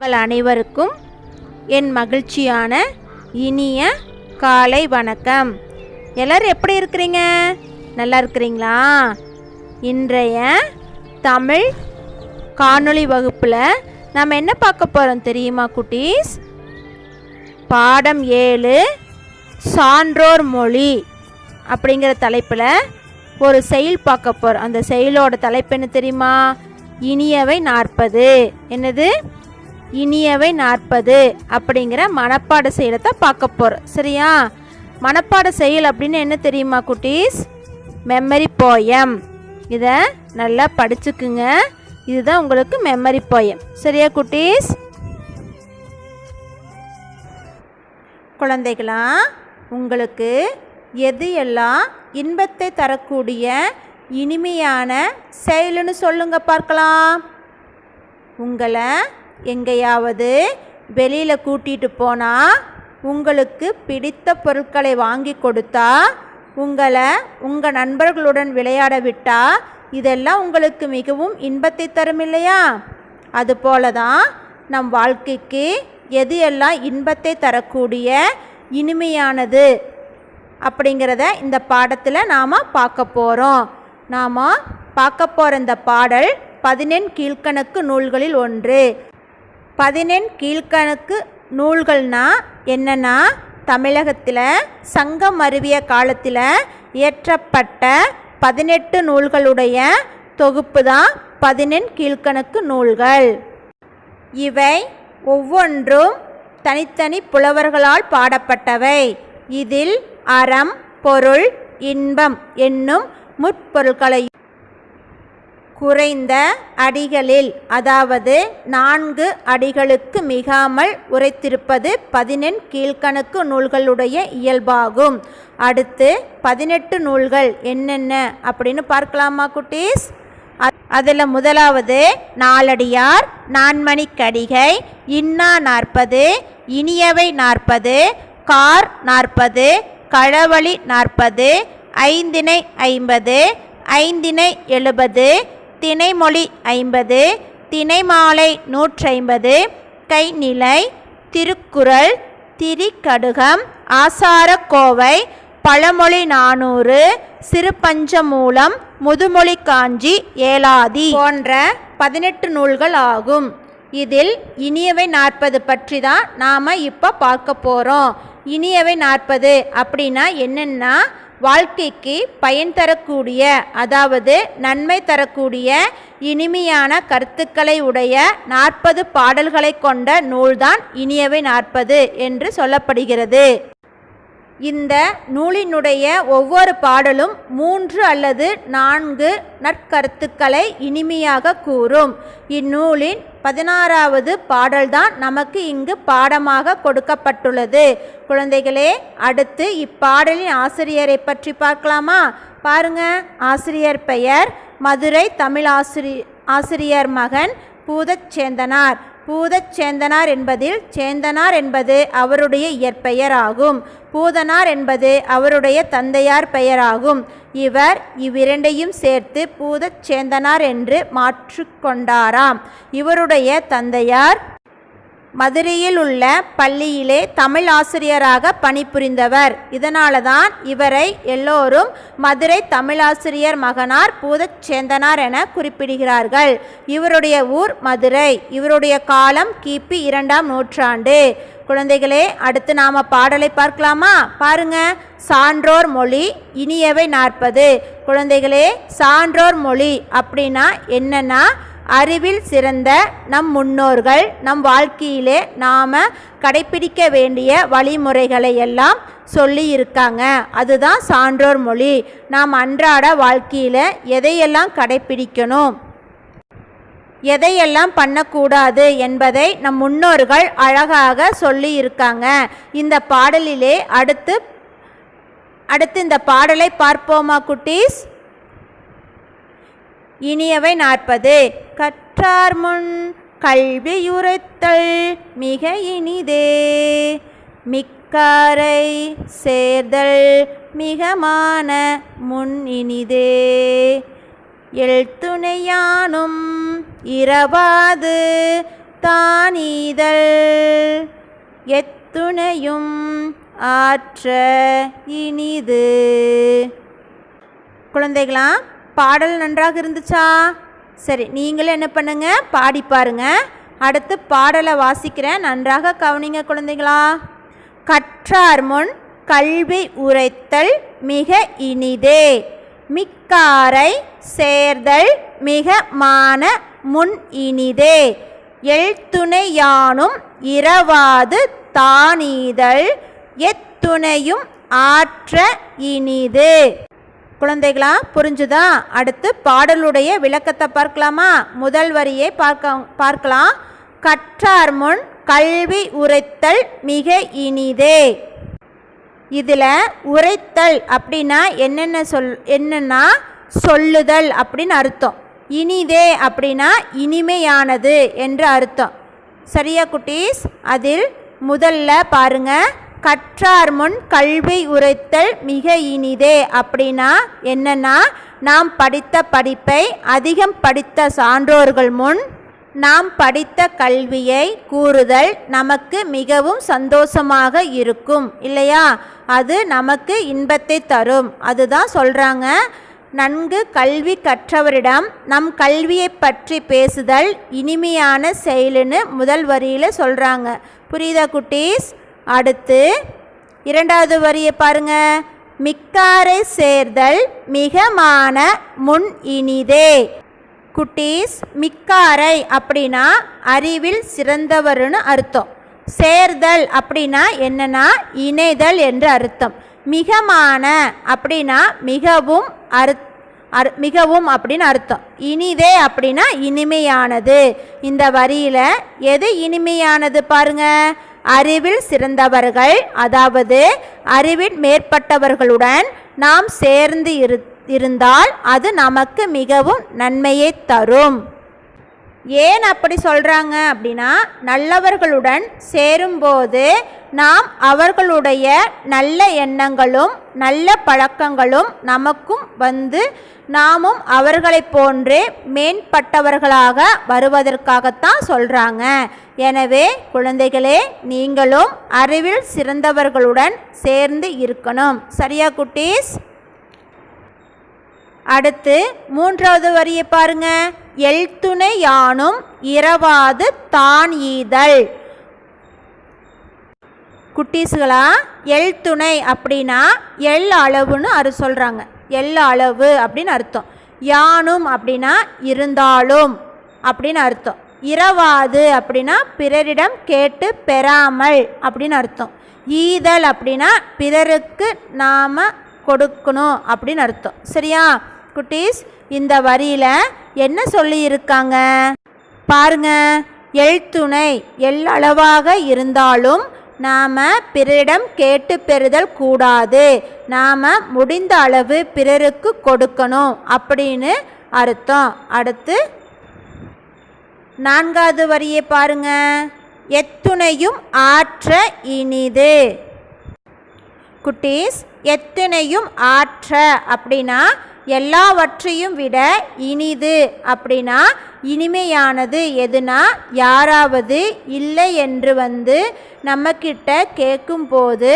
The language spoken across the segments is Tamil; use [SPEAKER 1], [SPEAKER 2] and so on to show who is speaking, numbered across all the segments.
[SPEAKER 1] உங்கள் அனைவருக்கும் என் மகிழ்ச்சியான இனிய காலை வணக்கம். எல்லோரும் எப்படி இருக்கிறீங்க? நல்லா இருக்கிறீங்களா? இன்றைய தமிழ் காணொளி வகுப்பில் நம்ம என்ன பார்க்க போகிறோம் தெரியுமா குட்டீஸ்? பாடம் 7 சான்றோர் மொழி அப்படிங்கிற தலைப்பில் ஒரு செயல் பார்க்க போகிறோம். அந்த செயலோட தலைப்பு என்ன தெரியுமா? இனியவை 40. என்னது? இனியவை 40 அப்படிங்கிற மனப்பாட செயலை தான் பார்க்க போகிறோம். சரியா? மனப்பாட செயல் அப்படின்னு என்ன தெரியுமா குட்டீஸ்? Memory poem. இதை நல்லா படிச்சுக்குங்க. இதுதான் உங்களுக்கு மெமரி போயம். சரியா குட்டீஸ்? குழந்தைகளா, உங்களுக்கு எது எல்லாம் இன்பத்தை தரக்கூடிய இனிமையான செயல்னு சொல்லுங்க பார்க்கலாம். உங்களை எங்கேயாவது வெளியில் கூட்டிகிட்டு போனால், உங்களுக்கு பிடித்த பொருட்களை வாங்கி கொடுத்தா, உங்களை உங்கள் நண்பர்களுடன் விளையாட விட்டால், இதெல்லாம் உங்களுக்கு மிகவும் இன்பத்தை தரும் இல்லையா? அதுபோல தான் நம் வாழ்க்கைக்கு எது எல்லாம் இன்பத்தை தரக்கூடிய இனிமையானது அப்படிங்கிறத இந்த பாடத்தில் நாம் பார்க்க போகிறோம். நாம் பார்க்க போகிற இந்த பாடல் 14 கீழ்க்கணக்கு நூல்களில் ஒன்று. 14 கீழ்க்கணக்கு நூல்கள்னா என்னென்னா, தமிழகத்தில் சங்கம் மருவிய காலத்தில் இயற்றப்பட்ட 18 நூல்களுடைய தொகுப்பு தான் 14 கீழ்க்கணக்கு நூல்கள். இவை ஒவ்வொன்றும் தனித்தனி புலவர்களால் பாடப்பட்டவை. இதில் அறம், பொருள், இன்பம் என்னும் முற்பொருட்களை குறைந்த அடிகளில், அதாவது 4 அடிகளுக்கு மிகாமல் உரைத்திருப்பது 14 கீழ்க்கணக்கு நூல்களுடைய இயல்பாகும். அடுத்து 18 நூல்கள் என்னென்ன அப்படின்னு பார்க்கலாமா குட்டீஸ்? அதில் முதலாவது நாலடியார், நான்மணிக்கடிகை, இன்னா 40, இனியவை 40, கார் 40, களவழி 40, ஐந்திணை 50, ஐந்திணை 70, திணைமொழி 50, திணைமாலை 150, கைநிலை, திருக்குறள், திரிகடுகம், ஆசாரக்கோவை, பழமொழி 400, சிறுபஞ்சமூலம், முதுமொழி காஞ்சி, ஏலாதி போன்ற 18 நூல்கள் ஆகும். இதில் இனியவை 40 பற்றி தான் நாம் இப்போ பார்க்க போகிறோம். இனியவை 40 அப்படின்னா என்னென்னா, வாழ்க்கைக்கு பயன் தரக்கூடிய, அதாவது நன்மை தரக்கூடிய இனிமையான கருத்துக்களை உடைய 40 பாடல்களை கொண்ட நூல்தான் இனியவை 40 என்று சொல்லப்படுகிறது. இந்த நூலினுடைய ஒவ்வொரு பாடலும் 3 அல்லது 4 நற்கருத்துக்களை இனிமையாக கூறும். இந்நூலின் 16வது பாடல்தான் நமக்கு இங்கு பாடமாக கொடுக்கப்பட்டுள்ளது. குழந்தைகளே, அடுத்து இப்பாடலின் ஆசிரியரை பற்றி பார்க்கலாமா? பாருங்க, ஆசிரியர் பெயர் மதுரை தமிழ் ஆசிரியர் மகன் பூதச்சேந்தனார். பூதச்சேந்தனார் என்பதில் சேந்தனார் என்பது அவருடைய இயற்பெயர் ஆகும். பூதனார் என்பது அவருடைய தந்தையார் பெயராகும். இவர் இவ்விரண்டையும் சேர்த்து பூதச்சேந்தனார் என்று மாற்றிக்கொண்டாராம். இவருடைய தந்தையார் மதுரையில் உள்ள பள்ளியிலே தமிழ் ஆசிரியராக பணிபுரிந்தவர். இதனால தான் இவரை எல்லோரும் மதுரை தமிழாசிரியர் மகனார் பூதச்சேந்தனார் என குறிப்பிடுகிறார்கள். இவருடைய ஊர் மதுரை. இவருடைய காலம் கிபி 2ஆம் நூற்றாண்டு. குழந்தைகளே, அடுத்து நாம் பாடலை பார்க்கலாமா? பாருங்க, சான்றோர் மொழி இனியவை 40. குழந்தைகளே, சான்றோர் மொழி அப்படின்னா என்னன்னா, அறிவில் சிறந்த நம் முன்னோர்கள் நம் வாழ்க்கையிலே நாம் கடைப்பிடிக்க வேண்டிய வழிமுறைகளை எல்லாம் சொல்லி இருக்காங்க. அதுதான் சான்றோர் மொழி. நாம் அன்றாட வாழ்க்கையில் எதையெல்லாம் கடைப்பிடிக்கணும், எதையெல்லாம் பண்ணக்கூடாது என்பதை நம் முன்னோர்கள் அழகாக சொல்லி இருக்காங்க. இந்த பாடலிலே அடுத்து இந்த பாடலை பார்ப்போமா குட்டீஸ்? இனியவை 40. கற்றார் முன் கல்வியுரைத்தல் மிக இனிதே, மிக்காரை சேர்தல் மிகமான முன் இனிதே, எழுத்துணையானும் இரவாது தானீதல் எத்துணையும் ஆற்ற இனிது. குழந்தைகளா, பாடல் நன்றாக இருந்துச்சா? சரி, நீங்களும் என்ன பண்ணுங்க, பாடி பாருங்க. அடுத்து பாடலை வாசிக்கிறேன், நன்றாக கவனிங்க குழந்தைகளா. கற்றார் முன் கல்வி உரைத்தல் மிக இனிதே, மிக்காரை சேர்தல் மிக மான முன் இனிதே, எழ்துணை யானும் இரவாது தானீதல் எத்துணையும் ஆற்ற இனிது. குழந்தைகளா, புரிஞ்சுதா? அடுத்து பாடலுடைய விளக்கத்தை பார்க்கலாமா? முதல் வரியை பார்க்கலாம். கற்றார் முன் கல்வி உரைத்தல் மிக இனிதே. இதில் உரைத்தல் அப்படின்னா என்னென்னா சொல்லுதல் அப்படின்னு அர்த்தம். இனிதே அப்படின்னா இனிமையானது என்று அர்த்தம். சரியா குட்டீஸ்? அதில் முதல்ல பாருங்க, கற்றார் முன் கல்வி உரைத்தல் மிக இனிதே அப்படின்னா என்னன்னா, நாம் படித்த படிப்பை அதிகம் படித்த சான்றோர்கள் முன் நாம் படித்த கல்வியை கூறுதல் நமக்கு மிகவும் சந்தோஷமாக இருக்கும் இல்லையா? அது நமக்கு இன்பத்தை தரும். அதுதான் சொல்கிறாங்க. நன்கு கல்வி கற்றவரிடம் நம் கல்வியை பற்றி பேசுதல் இனிமையான செயலுன்னு முதல் வரியில் சொல்கிறாங்க. புரியுதா குட்டீஸ்? அடுத்து இரண்டாவது வரியை பாருங்க. மிக்காரை சேர்தல் மிகமான முன் இனிதே. குட்டீஸ், மிக்காரை அப்படின்னா அறிவில் சிறந்தவர்னு அர்த்தம். சேர்தல் அப்படின்னா என்னன்னா இணைதல் என்று அர்த்தம். மிகமான அப்படின்னா மிகவும் அப்படின்னு அர்த்தம். இனிதே அப்படின்னா இனிமையானது. இந்த வரியில எது இனிமையானது பாருங்க. அறிவில் சிறந்தவர்கள், அதாவது அறிவில் மேற்பட்டவர்களுடன் நாம் சேர்ந்து இருந்தால் அது நமக்கு மிகவும் நன்மையை தரும். ஏன் அப்படி சொல்கிறாங்க அப்படின்னா, நல்லவர்களுடன் சேரும்போது நாம் அவர்களுடைய நல்ல எண்ணங்களும் நல்ல பழக்கங்களும் நமக்கும் வந்து நாமும் அவர்களை போன்றே மேம்பட்டவர்களாக வருவதற்காகத்தான் சொல்கிறாங்க. எனவே குழந்தைகளே, நீங்களும் அறிவில் சிறந்தவர்களுடன் சேர்ந்து இருக்கணும். சரியா குட்டீஸ்? அடுத்து மூன்றாவது வரியை பாருங்க. எழ்துணை யானும் இரவாது தான் ஈதல். குட்டீஸ்களா, எழ்துணை அப்படின்னா எள் அளவுன்னு சொல்கிறாங்க. எள் அளவு அப்படின்னு அர்த்தம். யானும் அப்படின்னா இருந்தாலும் அப்படின்னு அர்த்தம். இரவாது அப்படின்னா பிறரிடம் கேட்டு பெறாமல் அப்படின்னு அர்த்தம். ஈதல் அப்படின்னா பிறருக்கு நாம் கொடுக்கணும் அப்படின்னு அர்த்தம். சரியா குட்டீஸ்? இந்த வரியில் என்ன சொல்லியிருக்காங்க பாருங்க. எழ்துணை எள்ளளவாக இருந்தாலும் நாம் பிறரிடம் கேட்டு பெறுதல் கூடாது, நாம் முடிந்த அளவு பிறருக்கு கொடுக்கணும் அப்படின்னு அர்த்தம். அடுத்து நான்காவது வரியை பாருங்க. எத்துணையும் ஆற்ற இனிது. குட்டீஸ், எத்தனையும் ஆற்ற அப்படின்னா எல்லாவற்றையும் விட இனிது அப்படின்னா இனிமையானது எதுனா, யாராவது இல்லை என்று நம்மக்கிட்ட கேட்கும்போது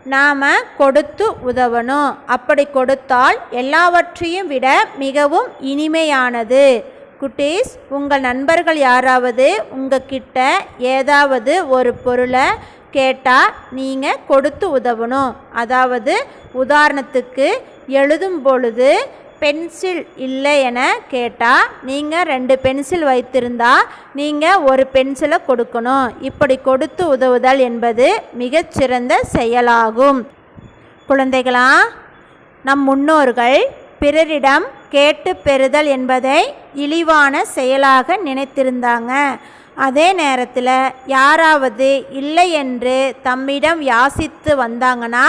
[SPEAKER 1] நாம் கொடுத்து உதவணும். அப்படி கொடுத்தால் எல்லாவற்றையும் விட மிகவும் இனிமையானது. குட்டீஸ், உங்கள் நண்பர்கள் யாராவது உங்ககிட்ட ஏதாவது ஒரு பொருளை கேட்டால் நீங்கள் கொடுத்து உதவணும். அதாவது உதாரணத்துக்கு எழுதும் பொழுது பென்சில் இல்லை என கேட்டால் நீங்கள் 2 பென்சில் வைத்திருந்தால் நீங்கள் ஒரு பென்சிலை கொடுக்கணும். இப்படி கொடுத்து உதவுதல் என்பது மிகச்சிறந்த செயலாகும். குழந்தைகளா, நம் முன்னோர்கள் பிறரிடம் கேட்டு பெறுதல் என்பதை இழிவான செயலாக நினைத்திருந்தாங்க. அதே நேரத்தில் யாராவது இல்லை என்று தம்மிடம் யாசித்து வந்தாங்கன்னா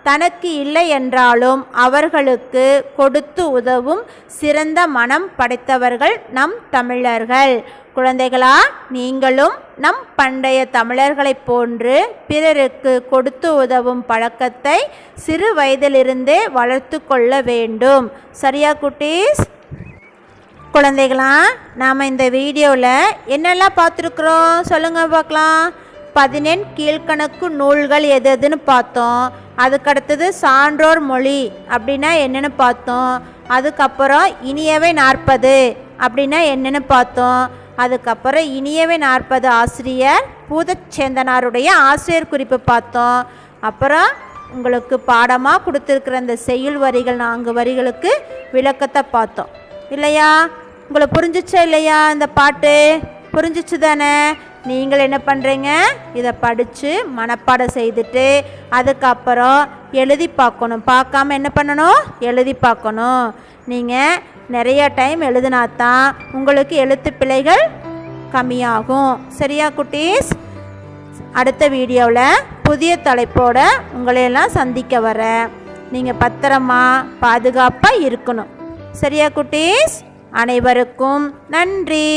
[SPEAKER 1] தனக்கு இல்லை என்றாலும் அவர்களுக்கு கொடுத்து உதவும் சிறந்த மனம் படைத்தவர்கள் நம் தமிழர்கள். குழந்தைகளா, நீங்களும் நம் பண்டைய தமிழர்களைப் போன்று பிறருக்கு கொடுத்து உதவும் பழக்கத்தை சிறு வயதிலிருந்தே வளர்த்து கொள்ள வேண்டும். சரியா குட்டீஸ்? குழந்தைகளா, நாம் இந்த வீடியோவில் என்னெல்லாம் பார்த்துருக்குறோம் சொல்லுங்கள் பார்க்கலாம். 18 கீழ்கணக்கு நூல்கள் எது எதுன்னு பார்த்தோம். அதுக்கடுத்தது சான்றோர் மொழி அப்படின்னா என்னென்னு பார்த்தோம். அதுக்கப்புறம் இனியவை 40 அப்படின்னா என்னென்னு பார்த்தோம். அதுக்கப்புறம் இனியவை 40 ஆசிரியர் பூதச்சேந்தனாருடைய ஆசிரியர் குறிப்பு பார்த்தோம். அப்புறம் உங்களுக்கு பாடமாக கொடுத்துருக்குற இந்த செய்யுள் வரிகள் 4 வரிகளுக்கு விளக்கத்தை பார்த்தோம் இல்லையா? உங்களுக்கு புரிஞ்சிச்சா இல்லையா? இந்த பாட்டு புரிஞ்சிச்சு தானே? நீங்கள் என்ன பண்ணுறீங்க, இதை படித்து மனப்பாடம் செய்துட்டு அதுக்கப்புறம் எழுதி பார்க்கணும். பார்க்காம என்ன பண்ணணும், எழுதி பார்க்கணும். நீங்கள் நிறைய டைம் எழுதினாத்தான் உங்களுக்கு எழுத்து பிழைகள் கம்மியாகும். சரியா குட்டீஸ்? அடுத்த வீடியோவில் புதிய தலைப்போட உங்களையெல்லாம் சந்திக்க வரேன். நீங்கள் பத்திரமா பாதுகாப்பாக இருக்கணும். சரியா குட்டீஸ்? அனைவருக்கும் நன்றி.